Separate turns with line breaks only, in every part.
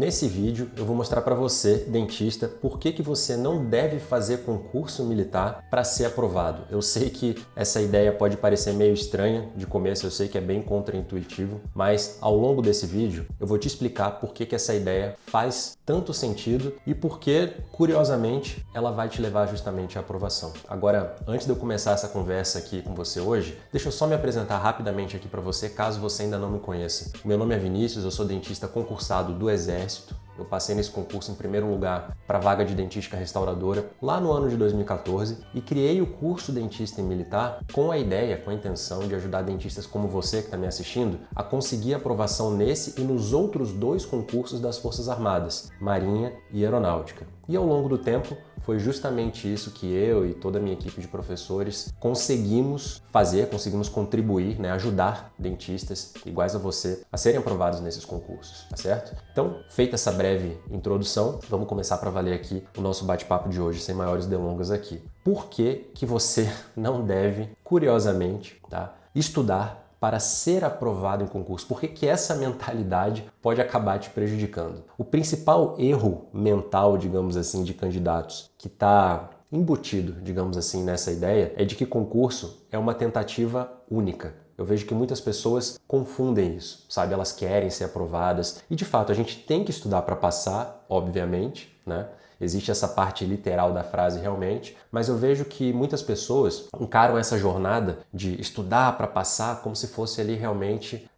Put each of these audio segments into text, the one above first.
Nesse vídeo eu vou mostrar para você, dentista, por que você não deve fazer concurso militar para ser aprovado. Eu sei que essa ideia pode parecer meio estranha de começo, eu sei que é bem contraintuitivo, mas ao longo desse vídeo eu vou te explicar por que essa ideia faz tanto sentido e por que, curiosamente, ela vai te levar justamente à aprovação. Agora, antes de eu começar essa conversa aqui com você hoje, deixa eu só me apresentar rapidamente aqui para você, caso você ainda não me conheça. Meu nome é Vinícius, eu sou dentista concursado do Exército. Eu passei nesse concurso em primeiro lugar para a vaga de dentística restauradora lá no ano de 2014 e criei o curso Dentista em Militar com a ideia, com a intenção de ajudar dentistas como você que está me assistindo a conseguir aprovação nesse e nos outros dois concursos das Forças Armadas, Marinha e Aeronáutica. E ao longo do tempo foi justamente isso que eu e toda a minha equipe de professores conseguimos fazer, conseguimos contribuir, ajudar dentistas iguais a você a serem aprovados nesses concursos, tá certo? Então, feita essa breve introdução, vamos começar para valer aqui o nosso bate-papo de hoje, sem maiores delongas aqui. Por que você não deve, curiosamente, estudar para ser aprovado em concurso? Por que essa mentalidade pode acabar te prejudicando? O principal erro mental, digamos assim, de candidatos que está embutido, digamos assim, nessa ideia é de que concurso é uma tentativa única. Eu vejo que muitas pessoas confundem isso, sabe? Elas querem ser aprovadas e, de fato, a gente tem que estudar para passar, obviamente, né? Existe essa parte literal da frase realmente, mas eu vejo que muitas pessoas encaram essa jornada de estudar para passar como se fosse ali realmente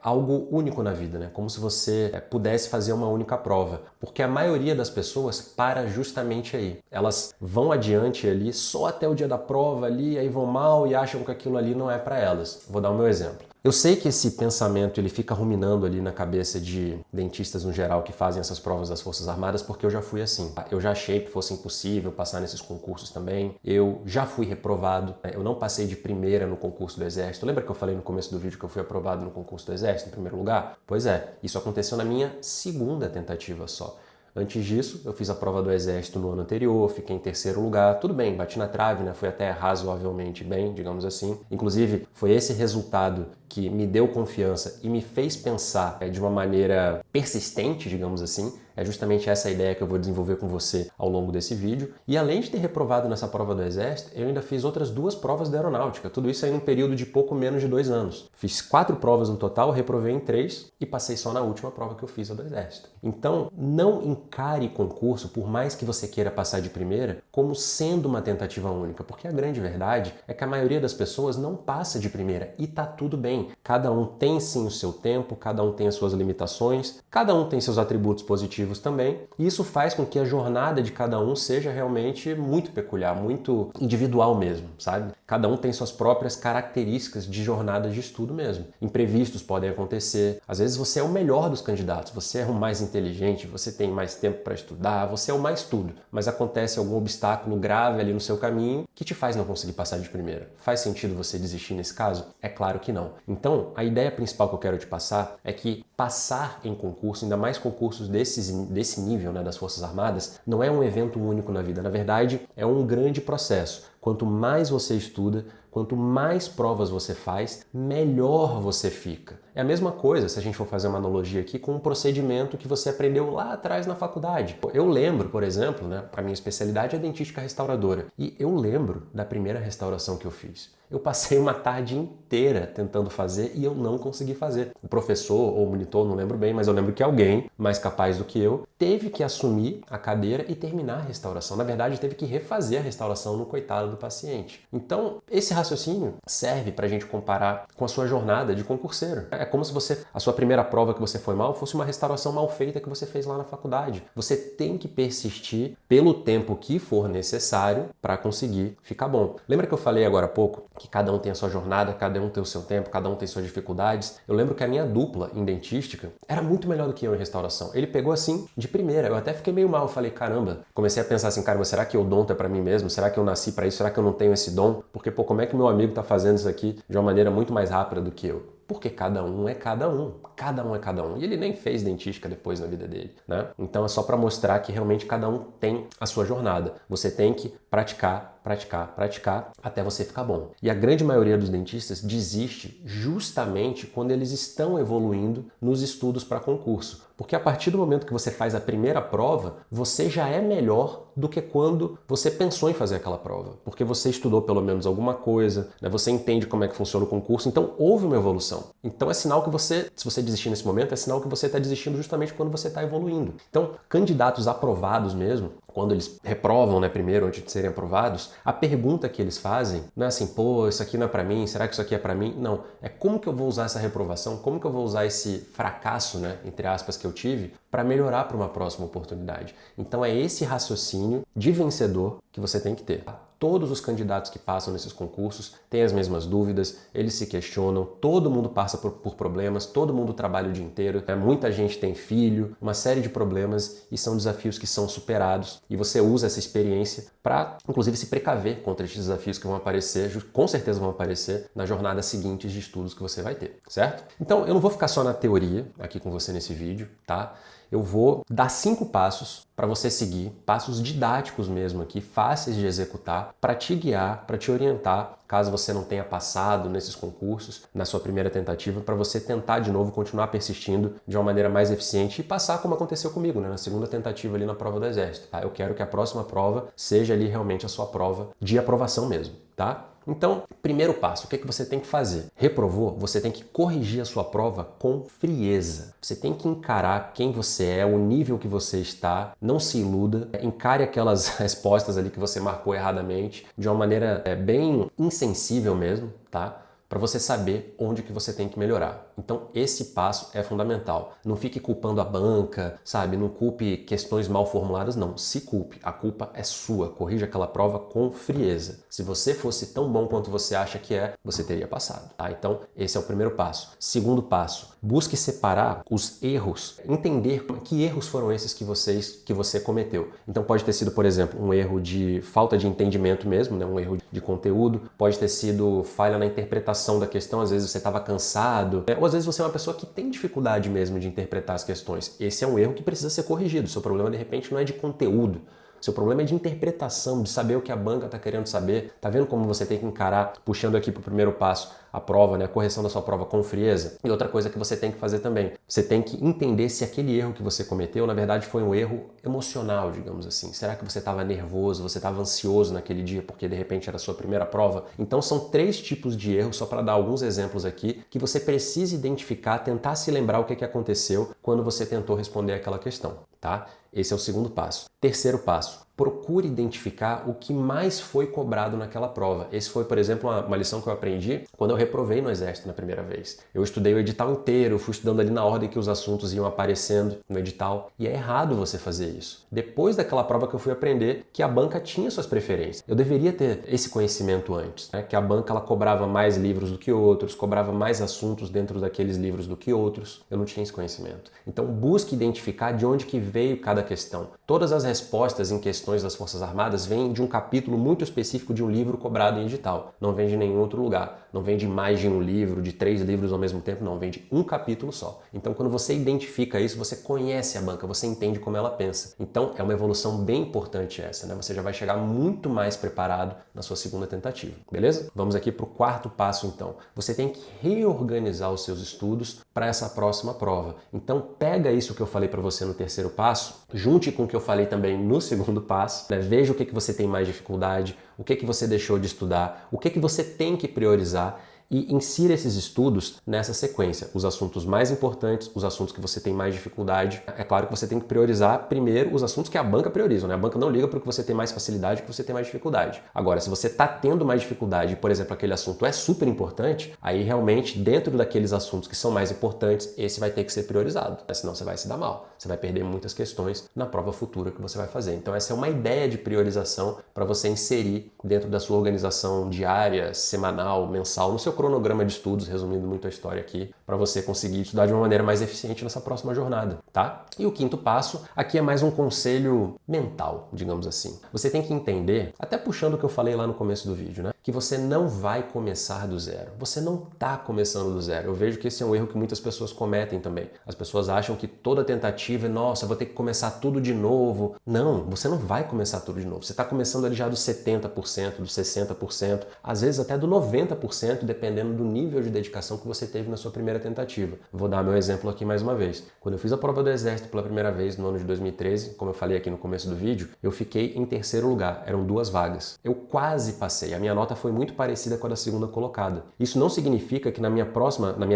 algo único na vida, né? Como se você pudesse fazer uma única prova, porque a maioria das pessoas para justamente aí. Elas vão adiante ali só até o dia da prova ali, aí vão mal e acham que aquilo ali não é para elas. Vou dar o meu exemplo. Eu sei que esse pensamento ele fica ruminando ali na cabeça de dentistas no geral que fazem essas provas das Forças Armadas, porque eu já fui assim. Eu já achei que fosse impossível passar nesses concursos também. Eu já fui reprovado. Eu não passei de primeira no concurso do Exército. Lembra que eu falei no começo do vídeo que eu fui aprovado no concurso do Exército em primeiro lugar? Pois é, isso aconteceu na minha segunda tentativa só. Antes disso, eu fiz a prova do Exército no ano anterior, fiquei em terceiro lugar. Tudo bem, bati na trave, fui até razoavelmente bem, digamos assim. Inclusive, foi esse resultado que me deu confiança e me fez pensar de uma maneira persistente, digamos assim. É justamente essa ideia que eu vou desenvolver com você ao longo desse vídeo. E além de ter reprovado nessa prova do Exército, eu ainda fiz outras 2 provas da Aeronáutica. Tudo isso aí num período de pouco menos de 2 anos. Fiz 4 provas no total, reprovei em 3 e passei só na última prova que eu fiz, a do Exército. Então, não encare concurso, por mais que você queira passar de primeira, como sendo uma tentativa única. Porque a grande verdade é que a maioria das pessoas não passa de primeira e tá tudo bem. Cada um tem sim o seu tempo, cada um tem as suas limitações, cada um tem seus atributos positivos também, e isso faz com que a jornada de cada um seja realmente muito peculiar, muito individual mesmo, sabe? Cada um tem suas próprias características de jornada de estudo mesmo. Imprevistos podem acontecer, às vezes você é o melhor dos candidatos, você é o mais inteligente, você tem mais tempo para estudar, você é o mais tudo, mas acontece algum obstáculo grave ali no seu caminho que te faz não conseguir passar de primeira. Faz sentido você desistir nesse caso? É claro que não. Então, a ideia principal que eu quero te passar é que passar em concurso, ainda mais concursos desse nível, das Forças Armadas, não é um evento único na vida. Na verdade, é um grande processo. Quanto mais você estuda, quanto mais provas você faz, melhor você fica. É a mesma coisa, se a gente for fazer uma analogia aqui, com um procedimento que você aprendeu lá atrás na faculdade. Eu lembro, por exemplo, a minha especialidade é dentística restauradora, e eu lembro da primeira restauração que eu fiz. Eu passei uma tarde inteira tentando fazer e eu não consegui fazer. O professor ou o monitor, não lembro bem, mas eu lembro que alguém mais capaz do que eu teve que assumir a cadeira e terminar a restauração. Na verdade, teve que refazer a restauração no coitado do paciente. Então, esse raciocínio serve para a gente comparar com a sua jornada de concurseiro. É como se a sua primeira prova que você foi mal fosse uma restauração mal feita que você fez lá na faculdade. Você tem que persistir pelo tempo que for necessário para conseguir ficar bom. Lembra que eu falei agora há pouco que cada um tem a sua jornada, cada um tem o seu tempo, cada um tem suas dificuldades? Eu lembro que a minha dupla em dentística era muito melhor do que eu em restauração. Ele pegou assim de primeira, eu até fiquei meio mal, eu falei, caramba, comecei a pensar assim, cara, mas será que o dom é pra mim mesmo? Será que eu nasci pra isso? Será que eu não tenho esse dom? Porque, como é que meu amigo tá fazendo isso aqui de uma maneira muito mais rápida do que eu? Porque cada um é cada um. cada um é cada um. E ele nem fez dentística depois na vida dele, né? Então é só para mostrar que realmente cada um tem a sua jornada. Você tem que praticar, praticar, praticar até você ficar bom. E a grande maioria dos dentistas desiste justamente quando eles estão evoluindo nos estudos para concurso. Porque a partir do momento que você faz a primeira prova, você já é melhor do que quando você pensou em fazer aquela prova. Porque você estudou pelo menos alguma coisa, né? Você entende como é que funciona o concurso, então houve uma evolução. Então é sinal que você, se você desistir nesse momento, é sinal que você está desistindo justamente quando você está evoluindo. Então, candidatos aprovados mesmo, quando eles reprovam, né, primeiro, antes de serem aprovados, a pergunta que eles fazem não é assim, pô, isso aqui não é para mim, será que isso aqui é para mim? Não, é como que eu vou usar essa reprovação, como que eu vou usar esse fracasso, né, entre aspas, que eu tive, para melhorar para uma próxima oportunidade. Então é esse raciocínio de vencedor que você tem que ter. Todos os candidatos que passam nesses concursos têm as mesmas dúvidas, eles se questionam, todo mundo passa por problemas, todo mundo trabalha o dia inteiro, né? Muita gente tem filho, uma série de problemas e são desafios que são superados e você usa essa experiência para, inclusive, se precaver contra esses desafios que vão aparecer, com certeza vão aparecer nas jornadas seguintes de estudos que você vai ter, certo? Então eu não vou ficar só na teoria aqui com você nesse vídeo, tá? Eu vou dar 5 passos para você seguir, passos didáticos mesmo aqui, fáceis de executar, para te guiar, para te orientar, caso você não tenha passado nesses concursos, na sua primeira tentativa, para você tentar de novo, continuar persistindo de uma maneira mais eficiente e passar como aconteceu comigo, né, na segunda tentativa ali na prova do Exército, tá? Eu quero que a próxima prova seja ali realmente a sua prova de aprovação mesmo, tá? Então, primeiro passo, o que é que você tem que fazer? Reprovou? Você tem que corrigir a sua prova com frieza. Você tem que encarar quem você é, o nível que você está, não se iluda, encare aquelas respostas ali que você marcou erradamente de uma maneira bem insensível mesmo, tá? Para você saber onde que você tem que melhorar. Então esse passo é fundamental. Não fique culpando a banca, sabe? Não culpe questões mal formuladas, não. Se culpe. A culpa é sua. Corrija aquela prova com frieza. Se você fosse tão bom quanto você acha que é, você teria passado, tá? Então esse é o primeiro passo. Segundo passo, busque separar os erros, entender que erros foram esses que você cometeu. Então pode ter sido, por exemplo, um erro de falta de entendimento mesmo, né? Um erro de conteúdo, pode ter sido falha na interpretação da questão, às vezes você estava cansado, ou às vezes você é uma pessoa que tem dificuldade mesmo de interpretar as questões. Esse é um erro que precisa ser corrigido. Seu problema, de repente, não é de conteúdo. Seu problema é de interpretação, de saber o que a banca está querendo saber. Tá vendo como você tem que encarar, puxando aqui para o primeiro passo, a prova, né, a correção da sua prova com frieza? E outra coisa que você tem que fazer também, você tem que entender se aquele erro que você cometeu, na verdade, foi um erro emocional, digamos assim. Será que você estava nervoso, você estava ansioso naquele dia porque de repente era a sua primeira prova? Então são 3 tipos de erros, só para dar alguns exemplos aqui, que você precisa identificar, tentar se lembrar o que aconteceu quando você tentou responder aquela questão, tá? Esse é o segundo passo. Terceiro passo, procure identificar o que mais foi cobrado naquela prova. Esse foi, por exemplo, uma lição que eu aprendi quando eu reprovei no Exército na primeira vez. Eu estudei o edital inteiro, fui estudando ali na ordem que os assuntos iam aparecendo no edital, e é errado você fazer isso. Depois daquela prova que eu fui aprender que a banca tinha suas preferências. Eu deveria ter esse conhecimento antes, né? Que a banca ela cobrava mais livros do que outros, cobrava mais assuntos dentro daqueles livros do que outros. Eu não tinha esse conhecimento. Então busque identificar de onde que veio cada questão. Todas as respostas em questões das Forças Armadas vêm de um capítulo muito específico de um livro cobrado em edital. Não vem de nenhum outro lugar. Não vem de mais de um livro, de 3 livros ao mesmo tempo. Não, vem de um capítulo só. Então, quando você identifica isso, você conhece a banca, você entende como ela pensa. Então, é uma evolução bem importante essa, né? Você já vai chegar muito mais preparado na sua segunda tentativa, beleza? Vamos aqui para o quarto passo, então. Você tem que reorganizar os seus estudos para essa próxima prova. Então, pega isso que eu falei para você no terceiro passo, junte com o que eu falei também no segundo passo, né? Veja o que você tem mais dificuldade, o que você deixou de estudar, o que você tem que priorizar e insira esses estudos nessa sequência. Os assuntos mais importantes, os assuntos que você tem mais dificuldade. É claro que você tem que priorizar primeiro os assuntos que a banca prioriza, né? A banca não liga para o que você tem mais facilidade, que você tem mais dificuldade. Agora, se você está tendo mais dificuldade, por exemplo, aquele assunto é super importante, aí realmente, dentro daqueles assuntos que são mais importantes, esse vai ter que ser priorizado, né? Senão você vai se dar mal. Você vai perder muitas questões na prova futura que você vai fazer. Então essa é uma ideia de priorização para você inserir dentro da sua organização diária, semanal, mensal, no seu cronograma de estudos, resumindo muito a história aqui, para você conseguir estudar de uma maneira mais eficiente nessa próxima jornada, tá? E o quinto passo, aqui é mais um conselho mental, digamos assim. Você tem que entender, até puxando o que eu falei lá no começo do vídeo, né? que você não vai começar do zero. Você não está começando do zero. Eu vejo que esse é um erro que muitas pessoas cometem também. As pessoas acham que toda tentativa é, nossa, eu vou ter que começar tudo de novo. Não, você não vai começar tudo de novo. Você está começando ali já dos 70%, dos 60%, às vezes até do 90%, dependendo do nível de dedicação que você teve na sua primeira tentativa. Vou dar meu exemplo aqui mais uma vez. Quando eu fiz a prova do Exército pela primeira vez no ano de 2013, como eu falei aqui no começo do vídeo, eu fiquei em terceiro lugar. Eram 2 vagas. Eu quase passei. A minha nota foi muito parecida com a da segunda colocada. Isso não significa que na minha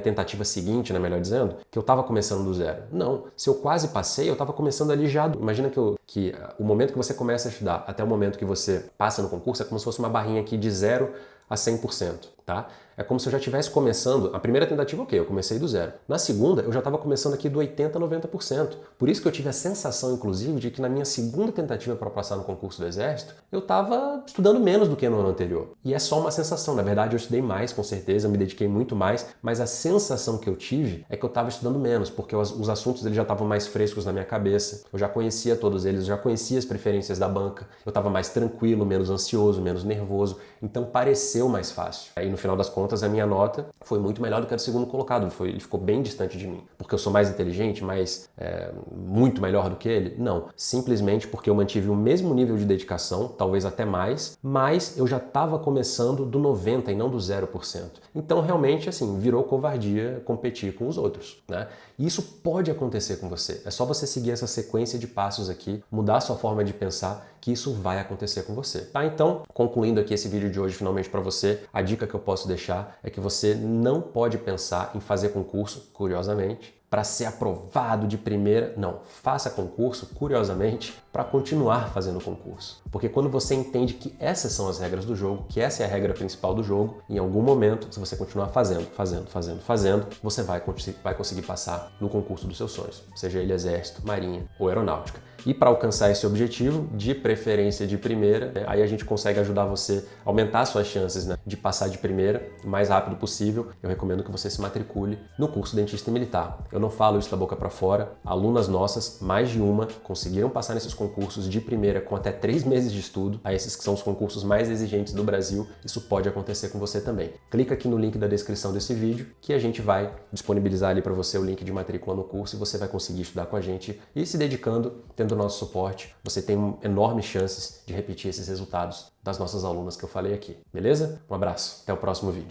tentativa seguinte, né, melhor dizendo, que eu estava começando do zero. Não. Se eu quase passei, eu estava começando ali já. Imagina que o momento que você começa a estudar até o momento que você passa no concurso é como se fosse uma barrinha aqui de 0 a 100%, tá? É como se eu já estivesse começando, a primeira tentativa, ok, eu comecei do zero. Na segunda, eu já estava começando aqui do 80% a 90%. Por isso que eu tive a sensação, inclusive, de que na minha segunda tentativa para passar no concurso do Exército, eu estava estudando menos do que no ano anterior. E é só uma sensação, na verdade eu estudei mais, com certeza, eu me dediquei muito mais, mas a sensação que eu tive é que eu estava estudando menos, porque os assuntos eles já estavam mais frescos na minha cabeça, eu já conhecia todos eles, eu já conhecia as preferências da banca, eu estava mais tranquilo, menos ansioso, menos nervoso, então pareceu mais fácil. Aí no final das contas, a minha nota foi muito melhor do que a do segundo colocado. Ele ficou bem distante de mim. Porque eu sou mais inteligente, muito melhor do que ele? Não. Simplesmente porque eu mantive o mesmo nível de dedicação, talvez até mais, mas eu já estava começando do 90% e não do 0%. Então, realmente, assim, virou covardia competir com os outros, né? E isso pode acontecer com você. É só você seguir essa sequência de passos aqui, mudar a sua forma de pensar, que isso vai acontecer com você, tá? Então, concluindo aqui esse vídeo de hoje finalmente para você, a dica que eu posso deixar é que você não pode pensar em fazer concurso, curiosamente, para ser aprovado de primeira. Não, faça concurso, curiosamente, para continuar fazendo concurso. Porque quando você entende que essas são as regras do jogo, que essa é a regra principal do jogo, em algum momento, se você continuar fazendo, você vai conseguir passar no concurso dos seus sonhos, seja ele Exército, Marinha ou Aeronáutica. E para alcançar esse objetivo, de preferência de primeira, aí a gente consegue ajudar você a aumentar suas chances, né, de passar de primeira o mais rápido possível. Eu recomendo que você se matricule no curso Dentista Militar. Eu não falo isso da boca para fora. Alunas nossas, mais de uma, conseguiram passar nesses concursos de primeira com até 3 meses de estudo. A esses que são os concursos mais exigentes do Brasil. Isso pode acontecer com você também. Clica aqui no link da descrição desse vídeo que a gente vai disponibilizar ali para você o link de matrícula no curso e você vai conseguir estudar com a gente e se dedicando, tendo o nosso suporte, você tem enormes chances de repetir esses resultados das nossas alunas que eu falei aqui. Beleza? Um abraço, até o próximo vídeo.